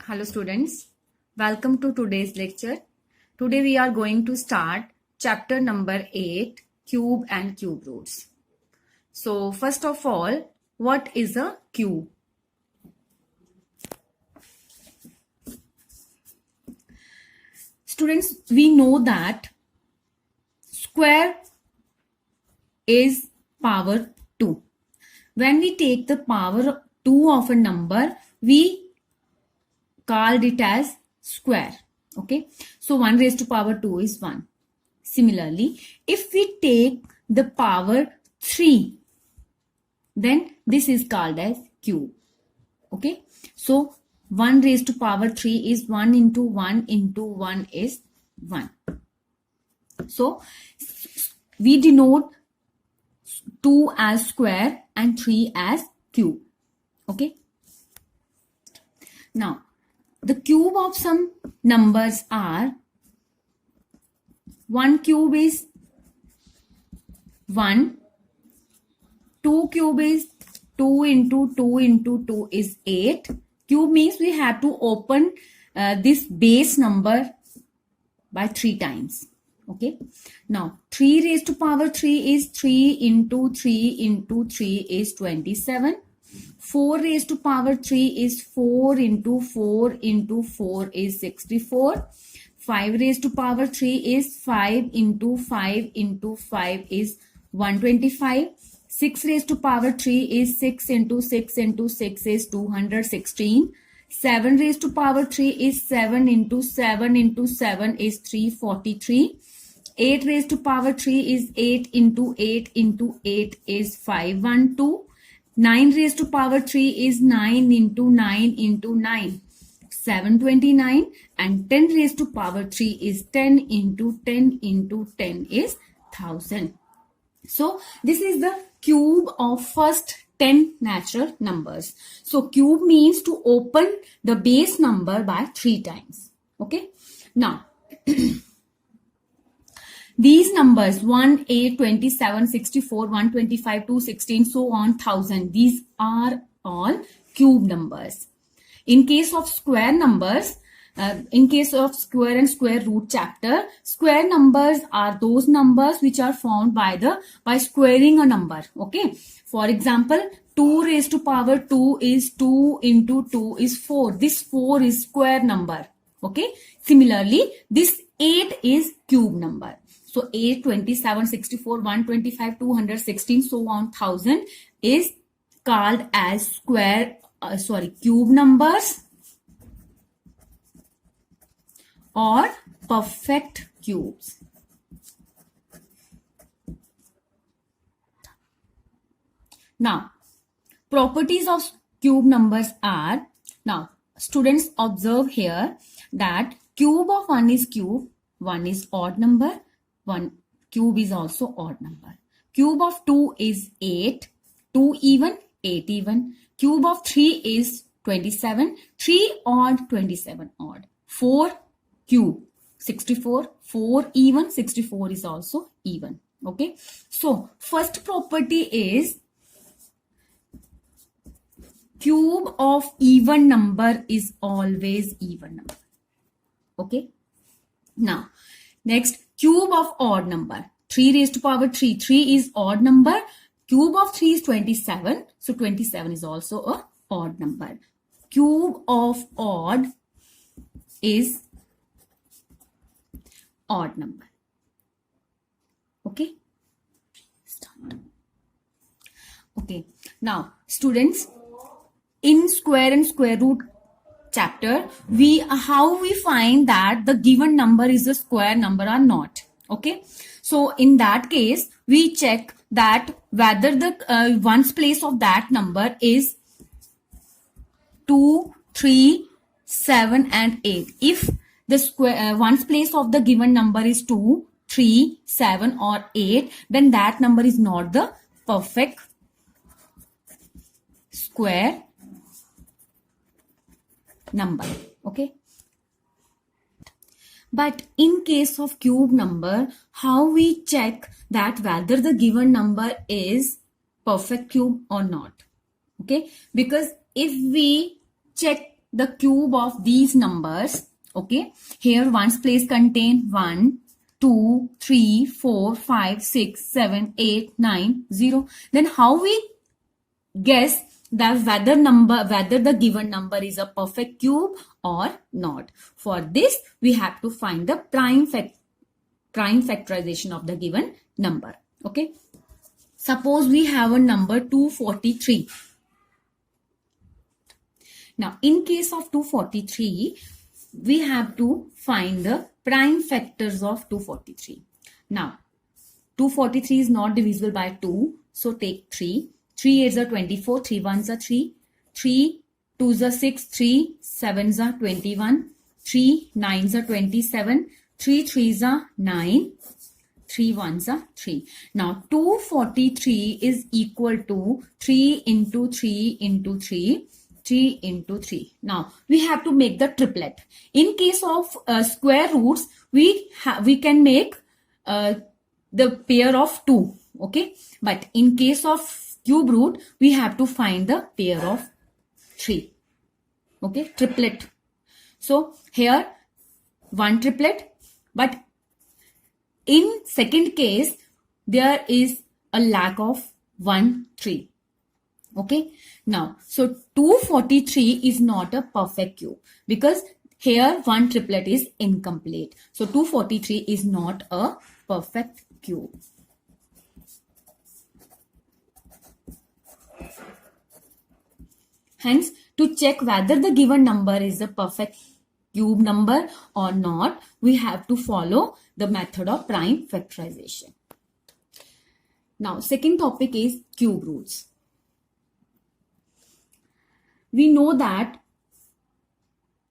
Hello students, welcome to today's lecture. Today we are going to start chapter number 8, cube and cube roots. So first of all, what is a cube? Students, we know that square is power 2. When we take the power 2 of a number, we called it as square. Okay, so 1 raised to power 2 is 1. Similarly, if we take the power 3, then this is called as cube. Okay, so 1 raised to power 3 is 1 into 1 into 1 is 1. So we denote 2 as square and 3 as cube. Okay, now the cube of some numbers are 1 cube is 1, 2 cube is 2 into 2 into 2 is 8. Cube means we have to open this base number by 3 times. Okay, now 3 raised to power 3 is 3 into 3 into 3 is 27. 4 raised to power 3 is 4 into 4 into 4 is 64. 5 raised to power 3 is 5 into 5 into 5 is 125. 6 raised to power 3 is 6 into 6 into 6 is 216. 7 raised to power 3 is 7 into 7 into 7 is 343. 8 raised to power 3 is 8 into 8 into 8 is 512. 9 raised to power 3 is 9 into 9 into 9, 729, and 10 raised to power 3 is 10 into 10 into 10 is 1000. So this is the cube of first 10 natural numbers. So cube means to open the base number by 3 times. Okay. Now these numbers 1, 8, 27, 64, 125, 216, so on, 1000. These are all cube numbers. In case of square numbers, in case of square and square root chapter, square numbers are those numbers which are found by squaring a number. Okay. For example, 2 raised to power 2 is 2 into 2 is 4. This 4 is square number. Okay. Similarly, this 8 is cube number. So 8, 27, 64, 125, 216, so on, 1000 is called as cube numbers or perfect cubes. Now, properties of cube numbers are, now students observe here that cube of 1 is cube, 1 is odd number, 1 cube is also odd number. Cube of 2 is 8, 2 even, 8 even. Cube of 3 is 27, 3 odd, 27 odd. 4 cube, 64, 4 even, 64 is also even. Okay. So first property is cube of even number is always even number. Okay. Now next, cube of odd number. 3 raised to power 3. 3 is odd number. Cube of 3 is 27. So 27 is also a odd number. Cube of odd is odd number. Okay. Start. Okay. Now, students, in square and square root chapter, how we find that the given number is a square number or not. Okay, so in that case we check that whether the ones place of that number is 2, 3, 7 and 8. If the square ones place of the given number is 2, 3, 7 or 8, then that number is not the perfect square number. Okay, but in case of cube number, how we check that whether the given number is perfect cube or not? Okay, because if we check the cube of these numbers, okay, here ones place contain 1, 2, 3, 4, 5, 6, 7, 8, 9, 0. Then how we guess that whether the given number is a perfect cube or not? For this, we have to find the prime factorization of the given number. Okay. Suppose we have a number 243. Now, in case of 243, we have to find the prime factors of 243. Now, 243 is not divisible by 2. So, take 3. 3 8s are 24. 3 1s are 3. 3 2s are 6. 3 7s are 21. 3 9s are 27. 3 3s are 9. 3 1s are 3. Now, 243 is equal to 3 into 3 into 3. 3 into 3. Now, we have to make the triplet. In case of square roots, we can make the pair of 2. Okay. But in case of cube root, we have to find the pair of 3. Okay. Triplet. So, here one triplet. But in second case, there is a lack of 1 3. Okay. Now, so 243 is not a perfect cube because here one triplet is incomplete. So 243 is not a perfect cube. Hence, to check whether the given number is a perfect cube number or not, we have to follow the method of prime factorization. Now, second topic is cube roots. We know that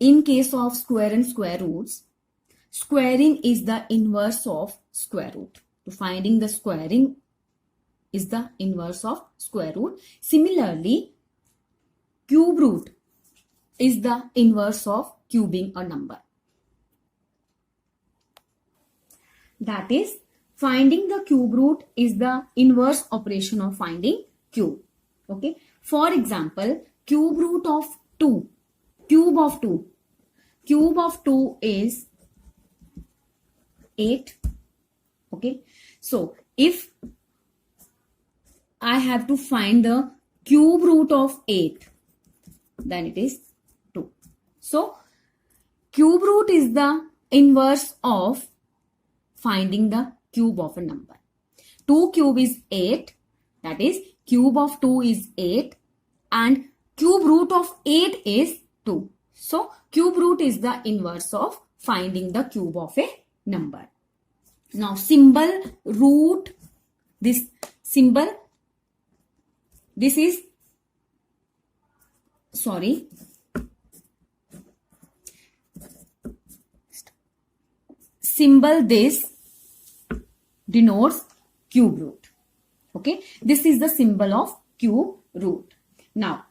in case of square and square roots, squaring is the inverse of square root. So finding the squaring is the inverse of square root. Similarly, cube root is the inverse of cubing a number. That is, finding the cube root is the inverse operation of finding cube. Okay. For example, cube root of 2. Cube of 2. Cube of 2 is 8. Okay. So, if I have to find the cube root of 8, then it is 2. So, cube root is the inverse of finding the cube of a number. 2 cube is 8. That is, cube of 2 is 8. And cube root of 8 is 2. So, cube root is the inverse of finding the cube of a number. Now, symbol root, this symbol, this is, sorry, symbol this denotes cube root. Okay, this is the symbol of cube root. Now,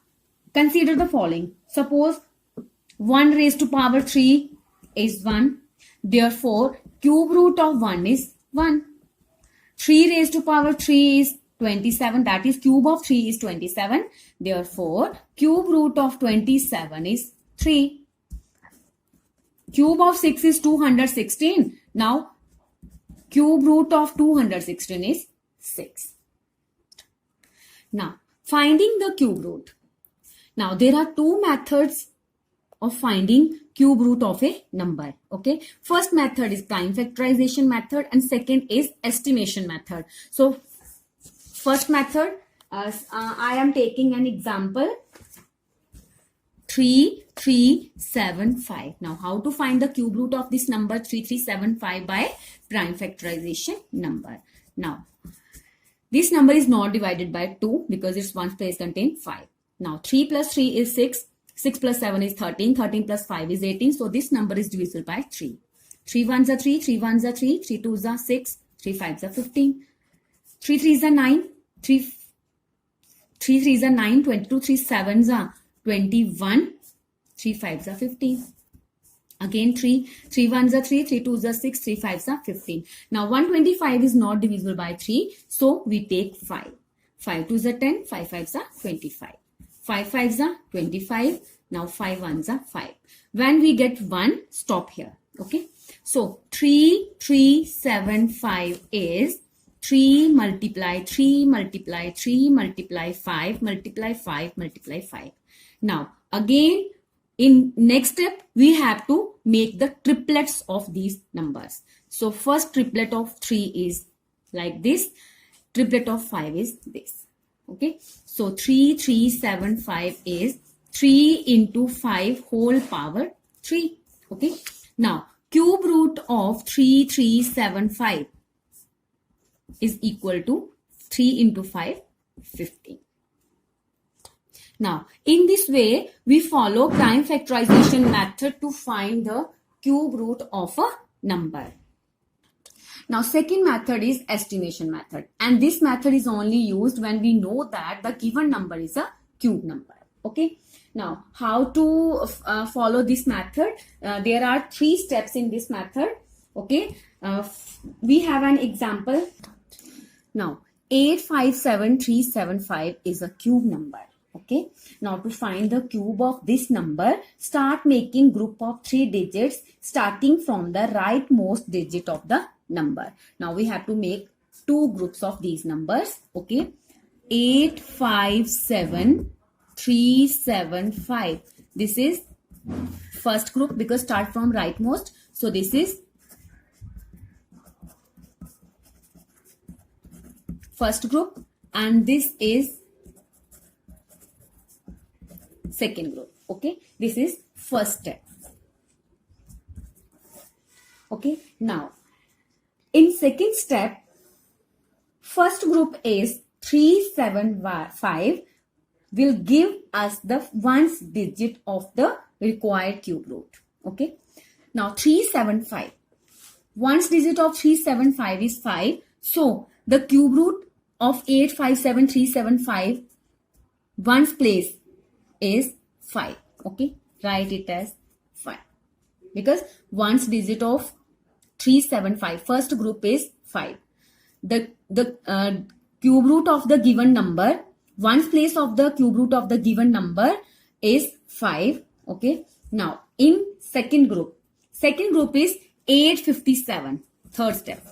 consider the following. Suppose 1 raised to power 3 is 1. Therefore, cube root of 1 is 1. 3 raised to power 3 is 27. That is, cube of 3 is 27. Therefore, cube root of 27 is 3. Cube of 6 is 216. Now, cube root of 216 is 6. Now, finding the cube root. Now, there are two methods of finding cube root of a number. Okay. First method is prime factorization method and second is estimation method. So, first method, I am taking an example 3375. Now, how to find the cube root of this number 3375 by prime factorization number. Now, this number is not divided by 2 because its ones place contain 5. Now, 3 plus 3 is 6. 6 plus 7 is 13. 13 plus 5 is 18. So, this number is divisible by 3. 3 1s are 3. 3 1s are 3. 3 2s are 6. 3 5s are 15. 3 3s are 9. 3 3s are 9. 22 3 7s are 21. 3 5s are 15. Again 3 1s are 3. 3 2s are 6. 3 5s are 15. Now 125 is not divisible by 3. So we take 5. 5 2s are 10. 5 5s are 25. 5 5s are 25. Now 5 ones are 5. When we get 1, stop here. Okay. So 3375 is 3 multiply 3 multiply 3 multiply 5 multiply 5 multiply 5. Now again, in next step, we have to make the triplets of these numbers. So first triplet of 3 is like this. Triplet of 5 is this. Okay. So 3375 is 3 into 5 whole power 3. Okay. Now cube root of 3375 is equal to 3 into 5, 15. Now, in this way, we follow prime factorization method to find the cube root of a number. Now, second method is estimation method. And this method is only used when we know that the given number is a cube number. Okay. Now, how to follow this method? There are 3 steps in this method. Okay. We have an example. Now, 857375 is a cube number. Okay. Now, to find the cube of this number, start making group of 3 digits starting from the rightmost digit of the number. Now, we have to make 2 groups of these numbers. Okay. 857375. This is first group because start from rightmost. So, this is first group and this is second group. Okay. This is first step. Okay. Now, in second step, first group is 375 will give us the ones digit of the required cube root. Okay. Now, 375. Ones digit of 375 is 5. So, the cube root of 857375 ones place is 5. Okay. Write it as 5. Because ones digit of 375 first group is 5. The cube root of the given number, ones place of the cube root of the given number is 5. Okay. Now, in second group is 857. Third step.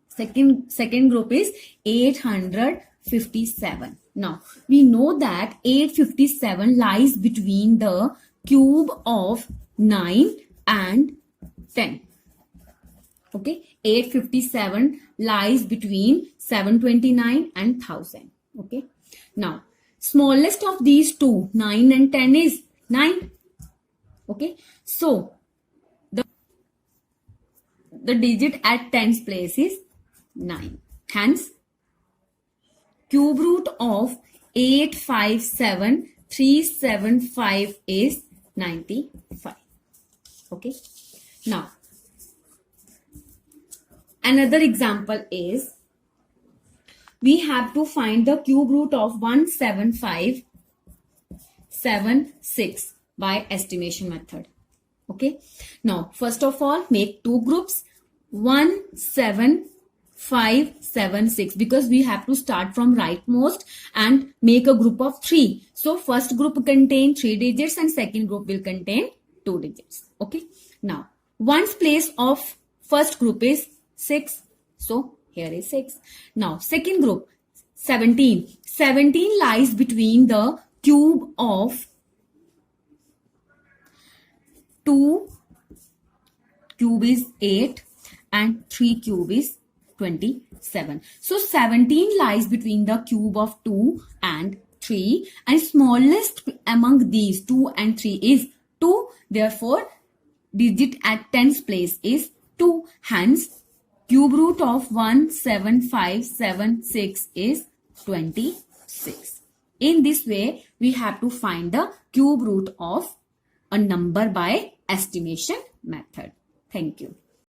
Second group is 857. Now, we know that 857 lies between the cube of 9 and 10. Okay, 857 lies between 729 and 1000. Okay, now, smallest of these two, 9 and 10 is 9. Okay, so, the digit at 10's place is 9. Hence, cube root of 857375 is 95. Okay. Now, another example is we have to find the cube root of 17576 by estimation method. Okay. Now, first of all, make 2 groups. 17576 because we have to start from rightmost and make a group of 3. So first group contain 3 digits and second group will contain 2 digits. Okay. Now, ones place of first group is 6. So here is 6. Now, second group 17. 17 lies between the cube of 2 cube is 8 and 3 cube is 27. So 17 lies between the cube of 2 and 3 and smallest among these 2 and 3 is 2. Therefore, digit at 10's place is 2. Hence, cube root of 17576 is 26. In this way, we have to find the cube root of a number by estimation method. Thank you.